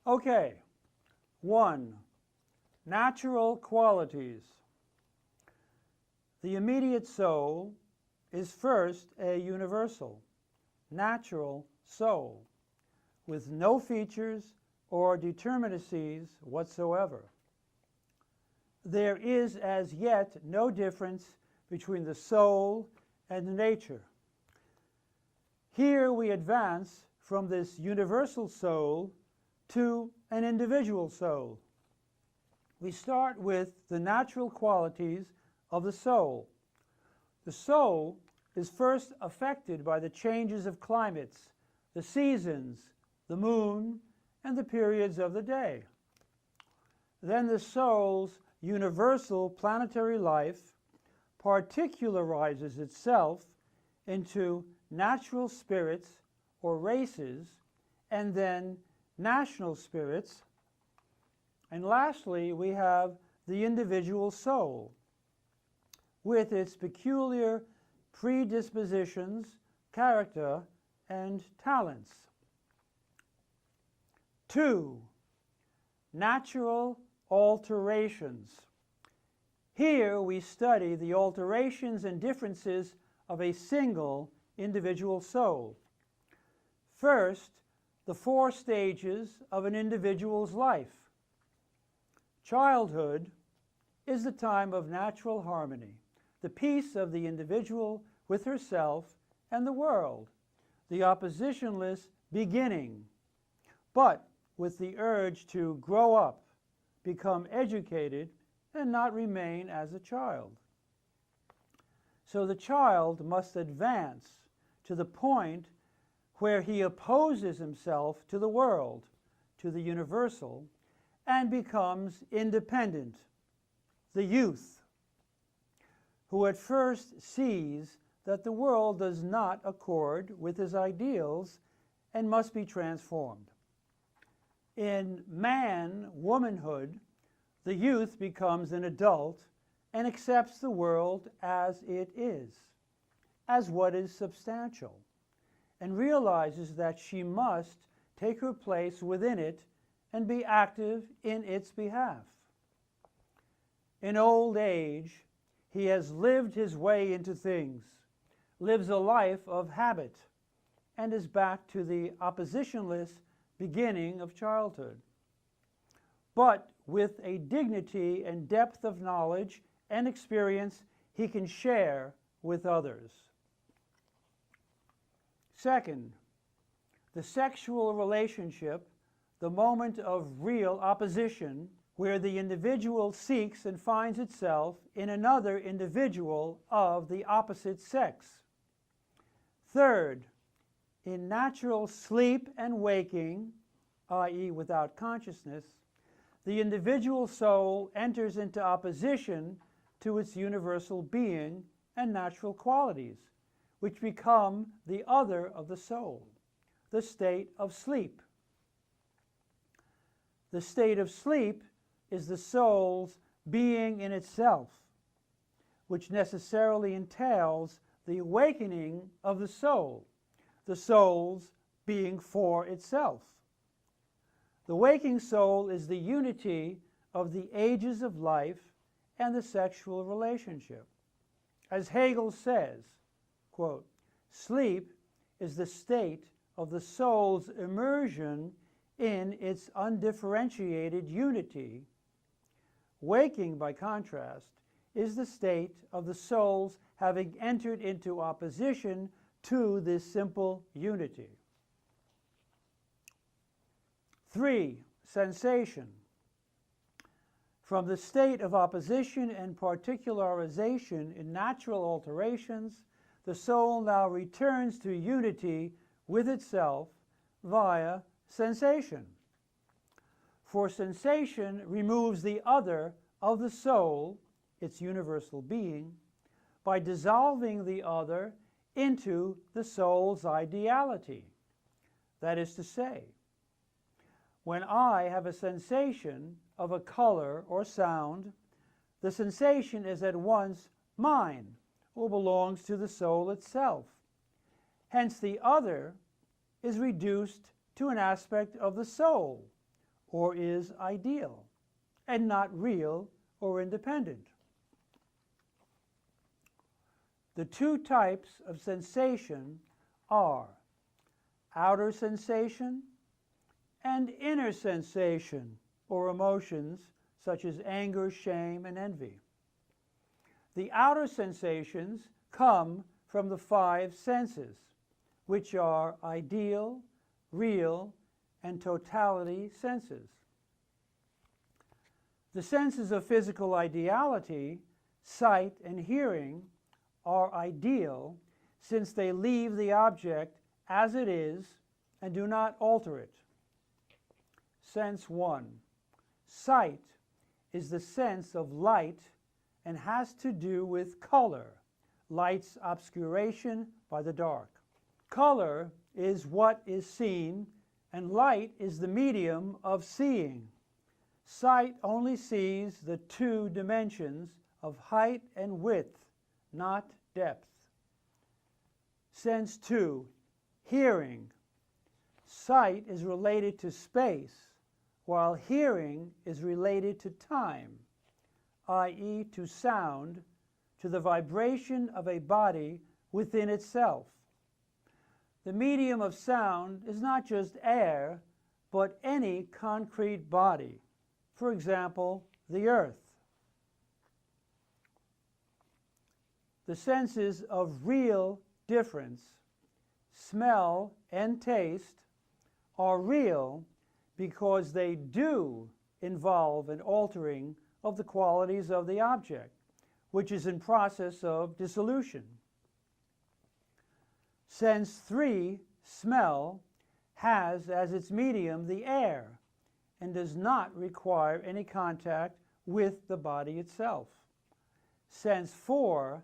Okay, 1. Natural qualities. The immediate soul is first a universal, natural soul, with no features or determinacies whatsoever. There is as yet no difference between the soul and nature. Here we advance from this universal soul to an individual soul. We start with the natural qualities of the soul. The soul is first affected by the changes of climates, the seasons, the moon, and the periods of the day. Then the soul's universal planetary life particularizes itself into natural spirits or races, and then national spirits. And lastly, we have the individual soul with its peculiar predispositions, character, and talents. 2. Natural alterations. Here we study the alterations and differences of a single individual soul. First, the 4 stages of an individual's life. Childhood is the time of natural harmony, the peace of the individual with herself and the world, the oppositionless beginning, but with the urge to grow up, become educated, and not remain as a child. So the child must advance to the point where he opposes himself to the world, to the universal, and becomes independent, the youth, who at first sees that the world does not accord with his ideals and must be transformed. In man-womanhood, the youth becomes an adult and accepts the world as it is, as what is substantial, and realizes that she must take her place within it and be active in its behalf. In old age, he has lived his way into things, lives a life of habit, and is back to the oppositionless beginning of childhood, but with a dignity and depth of knowledge and experience he can share with others. Second, the sexual relationship, the moment of real opposition, where the individual seeks and finds itself in another individual of the opposite sex. Third, in natural sleep and waking, i.e. without consciousness, the individual soul enters into opposition to its universal being and natural qualities, which become the other of the soul, the state of sleep. The state of sleep is the soul's being in itself, which necessarily entails the awakening of the soul's being for itself. The waking soul is the unity of the ages of life and the sexual relationship. As Hegel says, quote, "Sleep is the state of the soul's immersion in its undifferentiated unity. Waking, by contrast, is the state of the soul's having entered into opposition to this simple unity." 3. Sensation. From the state of opposition and particularization in natural alterations, the soul now returns to unity with itself via sensation. For sensation removes the other of the soul, its universal being, by dissolving the other into the soul's ideality. That is to say, when I have a sensation of a color or sound, the sensation is at once mine, or belongs to the soul itself. Hence the other is reduced to an aspect of the soul, or is ideal, and not real or independent. The two types of sensation are outer sensation and inner sensation, or emotions such as anger, shame, and envy. The outer sensations come from the five senses, which are ideal, real, and totality senses. The senses of physical ideality, sight and hearing, are ideal since they leave the object as it is and do not alter it. Sense 1. Sight is the sense of light and has to do with color, light's obscuration by the dark. Color is what is seen, and light is the medium of seeing. Sight only sees the two dimensions of height and width, not depth. Sense 2. Hearing. Sight is related to space, while hearing is related to time, i.e. to sound, to the vibration of a body within itself. The medium of sound is not just air, but any concrete body, for example, the earth. The senses of real difference, smell and taste, are real because they do involve an altering of the qualities of the object, which is in process of dissolution. Sense 3, smell, has as its medium the air and does not require any contact with the body itself. Sense 4,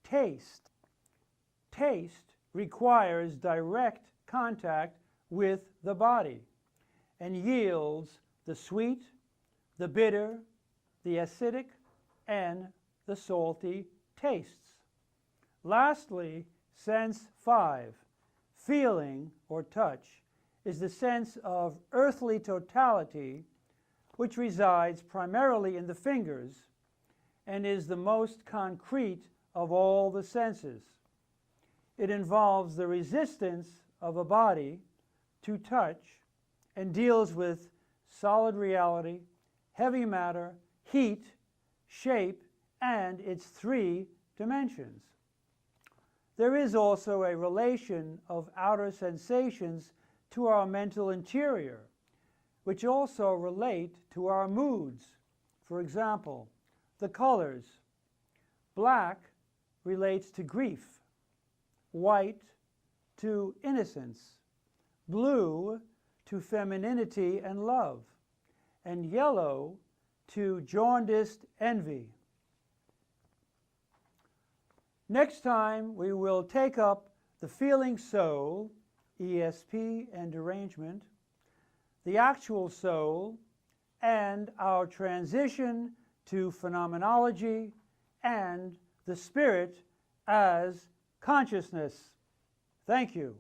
taste. Taste requires direct contact with the body and yields the sweet, the bitter, the acidic, and the salty tastes. Lastly, sense 5, feeling or touch, is the sense of earthly totality which resides primarily in the fingers and is the most concrete of all the senses. It involves the resistance of a body to touch and deals with solid reality, heavy matter, heat, shape, and its three dimensions. There is also a relation of outer sensations to our mental interior, which also relate to our moods. For example, the colors. Black relates to grief, white to innocence, blue to femininity and love, and yellow to jaundiced envy. Next time we will take up the feeling soul, ESP and derangement, the actual soul, and our transition to phenomenology and the spirit as consciousness. Thank you.